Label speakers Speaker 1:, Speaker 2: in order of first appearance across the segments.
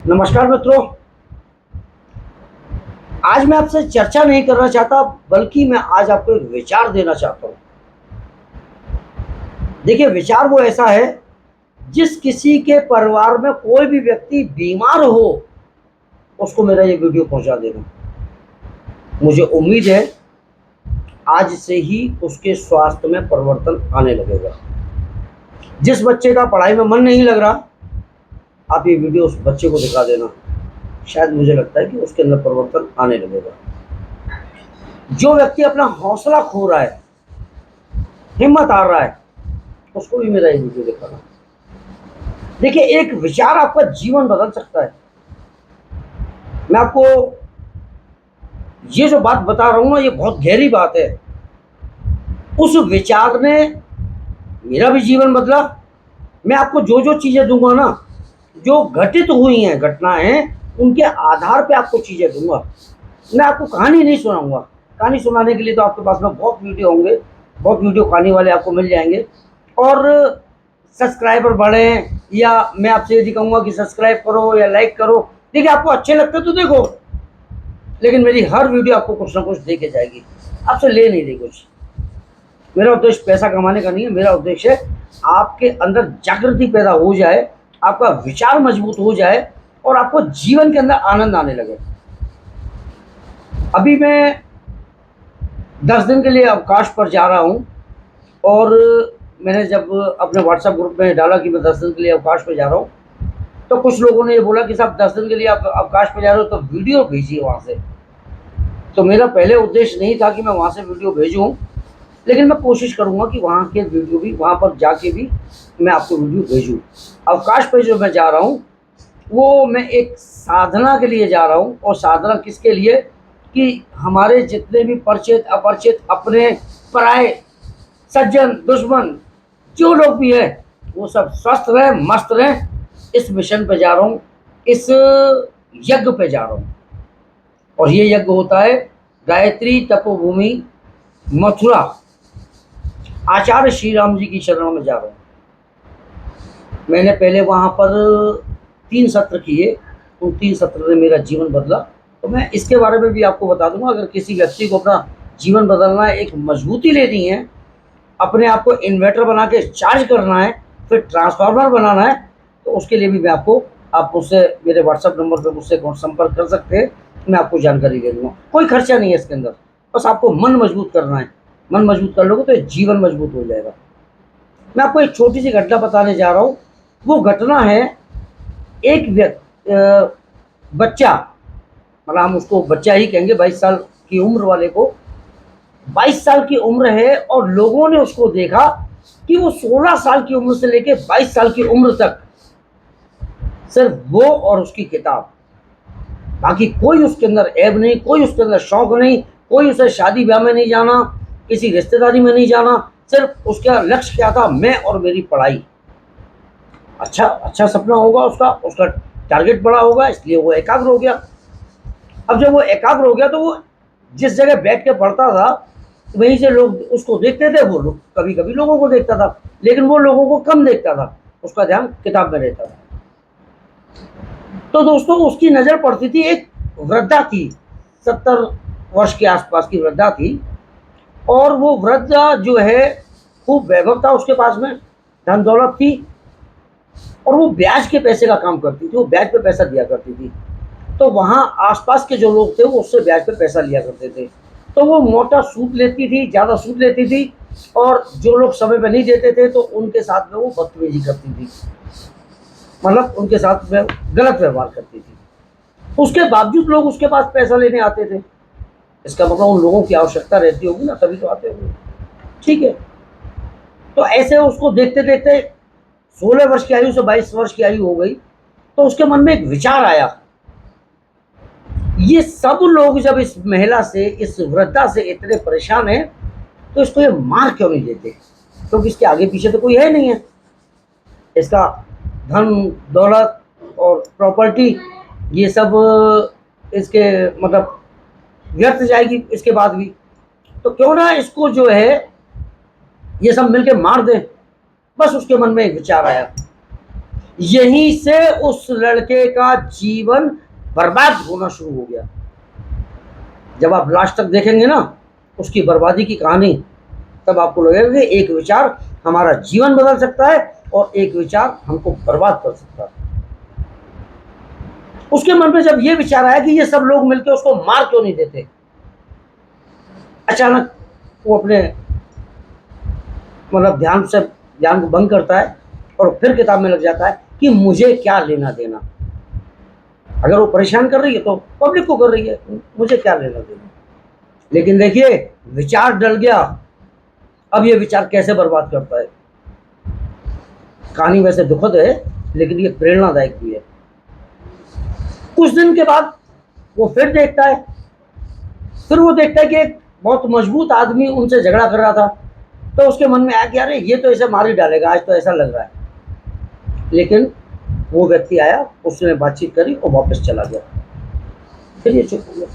Speaker 1: नमस्कार मित्रों। आज मैं आपसे चर्चा नहीं करना चाहता, बल्कि मैं आज आपको एक विचार देना चाहता हूँ। देखिए, विचार वो ऐसा है, जिस किसी के परिवार में कोई भी व्यक्ति बीमार हो, उसको मेरा ये वीडियो पहुंचा देना। मुझे उम्मीद है आज से ही उसके स्वास्थ्य में परिवर्तन आने लगेगा। जिस बच्चे का पढ़ाई में मन नहीं लग रहा, आप ये वीडियो उस बच्चे को दिखा देना। शायद मुझे लगता है कि उसके अंदर परिवर्तन आने लगेगा। जो व्यक्ति अपना हौसला खो रहा है, हिम्मत हार रहा है, उसको भी मेरा ये वीडियो दिखाना। देखिए, एक विचार आपका जीवन बदल सकता है। मैं आपको ये जो बात बता रहा हूं ना, ये बहुत गहरी बात है। उस विचार ने मेरा भी जीवन बदला। मैं आपको जो जो चीजें दूंगा ना, जो घटित हुई हैं घटनाएं, उनके आधार पे आपको चीजें दूंगा। मैं आपको कहानी नहीं सुनाऊंगा। कहानी सुनाने के लिए तो आपके पास में बहुत वीडियो होंगे, बहुत वीडियो कहानी वाले आपको मिल जाएंगे। और सब्सक्राइबर बढ़े, या मैं आपसे यदि कहूँगा कि सब्सक्राइब करो या लाइक करो, देखिए आपको अच्छे लगते तो देखो, लेकिन मेरी हर वीडियो आपको कुछ ना कुछ दे के जाएगी। आपसे ले नहीं रही कुछ। मेरा उद्देश्य पैसा कमाने का नहीं है। मेरा उद्देश्य है आपके अंदर जागृति पैदा हो जाए, आपका विचार मजबूत हो जाए और आपको जीवन के अंदर आनंद आने लगे। अभी मैं 10 दिन के लिए अवकाश पर जा रहा हूँ, और मैंने जब अपने व्हाट्सएप ग्रुप में डाला कि मैं 10 दिन के लिए अवकाश पर जा रहा हूँ, तो कुछ लोगों ने ये बोला कि साहब 10 दिन के लिए आप अवकाश पर जा रहे हो तो वीडियो भेजिए वहाँ से। तो मेरा पहले उद्देश्य नहीं था कि मैं वहाँ से वीडियो भेजूँ, लेकिन मैं कोशिश करूँगा कि वहाँ के वीडियो भी, वहाँ पर जाके भी मैं आपको वीडियो भेजूँ। अवकाश पर जो मैं जा रहा हूँ, वो मैं एक साधना के लिए जा रहा हूँ। और साधना किसके लिए? कि हमारे जितने भी परिचित अपरिचित, अपने पराए, सज्जन दुश्मन, जो लोग भी हैं, वो सब स्वस्थ रहें, मस्त रहें। इस मिशन पे जा रहा हूँ, इस यज्ञ पे जा रहा हूँ। और ये यज्ञ होता है गायत्री तपोभूमि मथुरा, आचार्य श्री राम जी की शरण में जा रहा हूँ। मैंने पहले वहाँ पर 3 सत्र किए, उन 3 सत्र ने मेरा जीवन बदला। तो मैं इसके बारे में भी आपको बता दूंगा। अगर किसी व्यक्ति को अपना जीवन बदलना है, एक मजबूती लेनी है, अपने आप को इन्वर्टर बना के चार्ज करना है, फिर ट्रांसफार्मर बनाना है, तो उसके लिए भी मैं आपको, आप मुझसे मेरे व्हाट्सएप नंबर पर मुझसे संपर्क कर सकते हैं। मैं आपको जानकारी दे दूँगा। कोई खर्चा नहीं है इसके अंदर, बस आपको मन मजबूत करना है। मन मजबूत कर लोगे तो जीवन मजबूत हो जाएगा। मैं आपको एक छोटी सी घटना बताने जा रहा हूँ। वो घटना है, एक बच्चा, मतलब हम उसको बच्चा ही कहेंगे, 22 साल की उम्र वाले को, 22 साल की उम्र है, और लोगों ने उसको देखा कि वो 16 साल की उम्र से लेकर 22 साल की उम्र तक सिर्फ वो और उसकी किताब, बाकी कोई उसके अंदर ऐब नहीं, कोई उसके अंदर शौक नहीं, कोई उसे शादी ब्याह में नहीं जाना, किसी रिश्तेदारी में नहीं जाना। सिर्फ उसका लक्ष्य क्या था? मैं और मेरी पढ़ाई। अच्छा अच्छा सपना होगा उसका, उसका टारगेट बड़ा होगा, इसलिए वो एकाग्र हो गया। अब जब वो एकाग्र हो गया, तो वो जिस जगह बैठ के पढ़ता था, वहीं से लोग उसको देखते थे। वो लोग कभी कभी लोगों को देखता था, लेकिन वो लोगों को कम देखता था, उसका ध्यान किताब में रहता था। तो दोस्तों, उसकी नज़र पड़ती थी, एक वृद्धा थी, 70 वर्ष के आसपास की वृद्धा थी। और वो वृद्धा जो है, खूब वैभव था उसके पास में, धन दौलत थी, और वो ब्याज के पैसे का काम करती थी। वो ब्याज पे पैसा दिया करती थी। तो वहाँ आसपास के जो लोग थे, वो उससे ब्याज पे पैसा लिया करते थे। तो वो मोटा सूद लेती थी, ज़्यादा सूद लेती थी, और जो लोग समय पे नहीं देते थे, तो उनके साथ में वो बदतमीजी करती थी, मतलब उनके साथ में गलत व्यवहार करती थी। उसके बावजूद लोग उसके पास पैसा लेने आते थे। इसका मतलब उन लोगों की आवश्यकता रहती होगी ना, तभी तो आते होंगे। ठीक है। तो ऐसे उसको देखते देखते 16 वर्ष की आयु से 22 वर्ष की आयु हो गई। तो उसके मन में एक विचार आया, ये सब लोग जब इस महिला से, इस वृद्धा से इतने परेशान हैं, तो इसको ये मार क्यों नहीं देते? क्योंकि इसके आगे पीछे तो कोई है नहीं है। इसका धन दौलत और प्रॉपर्टी, ये सब इसके मतलब व्यर्थ जाएगी इसके बाद भी। तो क्यों ना इसको जो है, ये सब मिलके मार दें। बस उसके मन में एक विचार आया। यहीं से उस लड़के का जीवन बर्बाद होना शुरू हो गया। जब आप लास्ट तक देखेंगे ना उसकी बर्बादी की कहानी, तब आपको लगेगा कि एक विचार हमारा जीवन बदल सकता है और एक विचार हमको बर्बाद कर सकता है। उसके मन में जब ये विचार आया कि ये सब लोग मिलकर उसको मार क्यों नहीं देते, अचानक वो अपने मतलब ध्यान को भंग करता है और फिर किताब में लग जाता है कि मुझे क्या लेना देना। अगर वो परेशान कर रही है तो पब्लिक को कर रही है, मुझे क्या लेना देना। लेकिन देखिए विचार डल गया। अब ये विचार कैसे बर्बाद करता है। कहानी वैसे दुखद है लेकिन ये प्रेरणादायक भी है। कुछ दिन के बाद वो फिर देखता है, कि एक बहुत मजबूत आदमी उनसे झगड़ा कर रहा था। तो उसके मन में आया कि अरे ये तो ऐसे मार ही डालेगा, आज तो ऐसा लग रहा है। लेकिन वो व्यक्ति आया, उसने बातचीत करी और वापस चला गया। फिर ये चुप हो गया।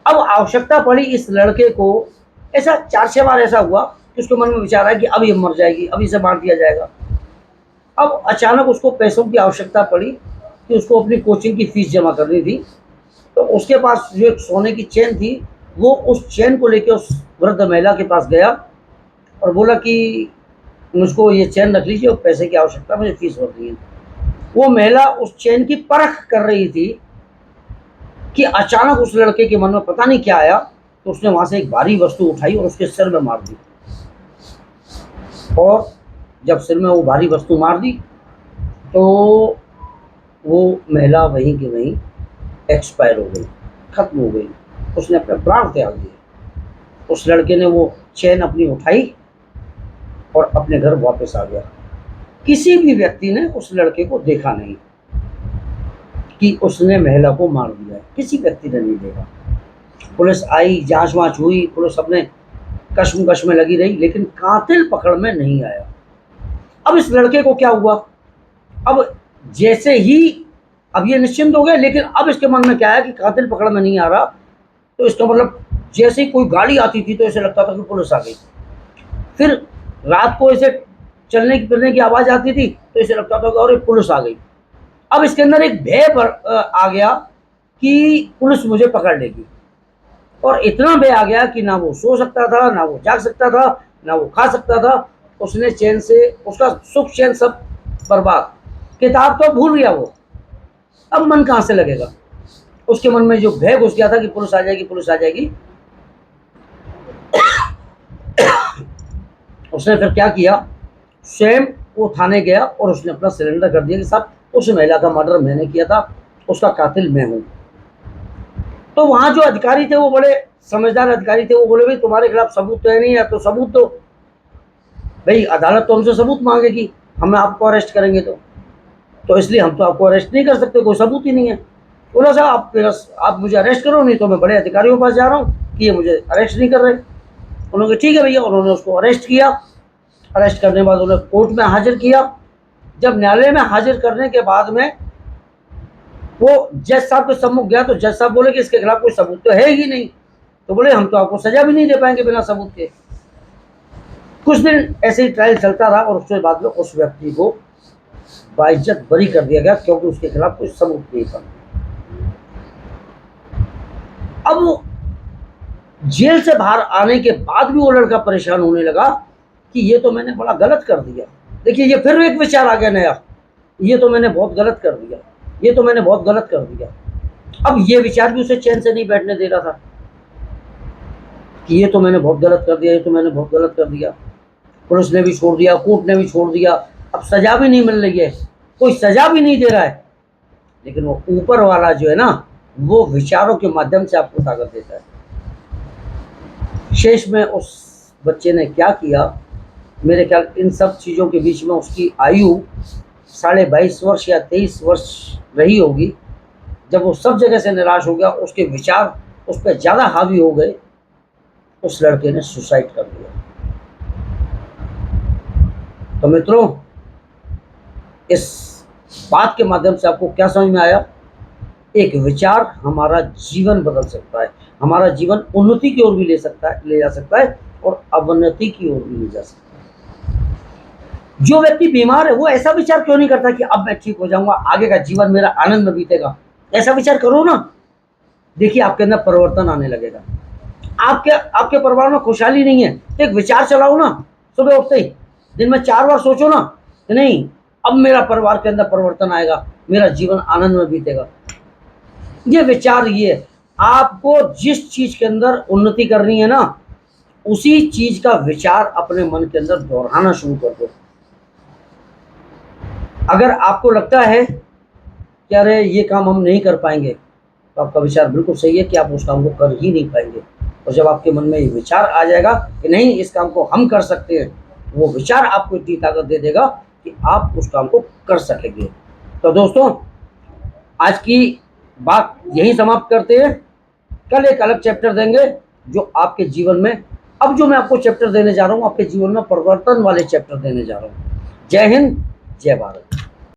Speaker 1: अब आवश्यकता पड़ी इस लड़के को, ऐसा 4-6 बार ऐसा हुआ कि उसके मन में विचार आया कि अब ये मर जाएगी, अब इसे मार दिया जाएगा। अब अचानक उसको पैसों की आवश्यकता पड़ी कि उसको अपनी कोचिंग की फीस जमा करनी थी। तो उसके पास जो एक सोने की चेन थी, वो उस चेन को लेकर उस वृद्ध महिला के पास गया और बोला कि मुझको ये चेन रख लीजिए और पैसे की आवश्यकता, मुझे फीस भरनी है। वो महिला उस चेन की परख कर रही थी कि अचानक उस लड़के के मन में पता नहीं क्या आया, तो उसने वहां से एक भारी वस्तु उठाई और उसके सिर में मार दी। और जब सिर में वो भारी वस्तु मार दी तो वो महिला वहीं की वहीं एक्सपायर हो गई, खत्म हो गई। उसने अपने प्राण त्याग दिए। उस लड़के ने वो चेन अपनी उठाई और अपने घर वापस आ गया। किसी भी व्यक्ति ने उस लड़के को देखा नहीं कि उसने महिला को मार दिया है, किसी व्यक्ति ने नहीं देखा। पुलिस आई, जांच वाँच हुई, पुलिस अपने कश्मकश में लगी रही, लेकिन कातिल पकड़ में नहीं आया। अब इस लड़के को क्या हुआ, अब जैसे ही अब ये निश्चिंत हो गया, लेकिन अब इसके मन में क्या है कि कातिल पकड़ में नहीं आ रहा, तो इसका मतलब जैसे ही कोई गाड़ी आती थी तो ऐसे लगता था कि पुलिस आ गई। फिर रात को ऐसे चलने फिरने की आवाज़ आती थी तो ऐसे लगता था कि अरे पुलिस आ गई। अब इसके अंदर एक भय आ गया कि पुलिस मुझे पकड़ लेगी, और इतना भय आ गया कि ना वो सो सकता था, ना वो जाग सकता था, ना वो खा सकता था। उसने चैन से, उसका सुख चैन सब बर्बाद, किताब तो भूल गया वो। अब मन कहाँ से लगेगा। उसके मन में जो भय घुस गया था कि पुलिस आ जाएगी, पुलिस आ जाएगी। उसने फिर क्या किया, स्वयं वो थाने गया और उसने अपना सरेंडर कर दिया कि साहब उस महिला का मर्डर मैंने किया था, उसका कातिल मैं हूँ। तो वहाँ जो अधिकारी थे वो बड़े समझदार अधिकारी थे। वो बोले भाई तुम्हारे खिलाफ सबूत तो है नहीं, या तो सबूत दो। भाई अदालत तो हमसे सबूत मांगेगी, हम आपको अरेस्ट करेंगे तो इसलिए हम तो आपको अरेस्ट नहीं कर सकते, कोई सबूत ही नहीं है। बोला साहब आप मुझे अरेस्ट करो, नहीं तो मैं बड़े अधिकारियों के पास जा रहा हूँ कि ये मुझे अरेस्ट नहीं कर रहे। उन्होंने ठीक है भैया, उन्होंने उसको अरेस्ट किया। अरेस्ट करने के बाद उन्हें कोर्ट में हाजिर किया। जब न्यायालय में हाजिर करने के बाद में वो जज साहब के सम्मुख गया तो जज साहब बोले कि इसके खिलाफ कोई सबूत तो है ही नहीं। तो बोले हम तो आपको सजा भी नहीं दे पाएंगे बिना सबूत के। कुछ दिन ऐसे ही ट्रायल चलता रहा और उसके बाद में उस व्यक्ति को बाइज्जत बरी कर दिया गया, क्योंकि उसके खिलाफ कोई सबूत नहीं था। अब जेल से बाहर आने के बाद भी वो लड़का परेशान होने लगा कि ये तो मैंने बड़ा गलत कर दिया। देखिए ये फिर एक विचार आ गया नया, ये तो मैंने बहुत गलत कर दिया, ये तो मैंने बहुत गलत कर दिया। अब ये विचार भी उसे चैन से नहीं बैठने दे रहा था कि ये तो मैंने बहुत गलत कर दिया, ये तो मैंने बहुत गलत कर दिया। पुलिस ने भी छोड़ दिया, कोर्ट ने भी छोड़ दिया, अब सजा भी नहीं मिल रही है, कोई सजा भी नहीं दे रहा है। लेकिन वो ऊपर वाला जो है ना, वो विचारों के माध्यम से आपको ताकत देता है। शेष में उस बच्चे ने क्या किया, मेरे ख्याल इन सब चीज़ों के बीच में उसकी आयु 22.5 वर्ष या 23 वर्ष रही होगी। जब वो सब जगह से निराश हो गया, उसके विचार उस पर ज़्यादा हावी हो गए, उस लड़के ने सुसाइड कर दिया। तो मित्रों, इस बात के माध्यम से आपको क्या समझ में आया, एक विचार हमारा जीवन बदल सकता है, हमारा जीवन उन्नति की ओर भी ले जा सकता है और अवनति की ओर भी ले जा सकता है। जो व्यक्ति बीमार है वो ऐसा विचार क्यों नहीं करता कि अब मैं ठीक हो जाऊंगा, आगे का जीवन मेरा आनंद में बीतेगा। ऐसा विचार करो ना, देखिए आपके अंदर परिवर्तन आने लगेगा। आपके आपके परिवार में खुशहाली नहीं है तो एक विचार चलाओ ना, सुबह उठते ही दिन में 4 बार सोचो ना कि नहीं, अब मेरा परिवार के अंदर परिवर्तन आएगा, मेरा जीवन आनंद में बीतेगा। ये विचार, ये आपको जिस चीज के अंदर उन्नति करनी है ना, उसी चीज का विचार अपने मन के अंदर दोहराना शुरू कर दो। अगर आपको लगता है कि अरे ये काम हम नहीं कर पाएंगे, तो आपका विचार बिल्कुल सही है कि आप उस काम को कर ही नहीं पाएंगे। और जब आपके मन में ये विचार आ जाएगा कि नहीं इस काम को हम कर सकते हैं, वो विचार आपको इतनी ताकत दे देगा कि आप उस काम को कर सकेंगे। तो दोस्तों, आज की बात यही समाप्त करते हैं। कल एक अलग चैप्टर देंगे जो आपके जीवन में, अब जो मैं आपको चैप्टर देने जा रहा हूँ आपके जीवन में परिवर्तन वाले चैप्टर देने जा रहा हूँ। जय हिंद, जय भारत।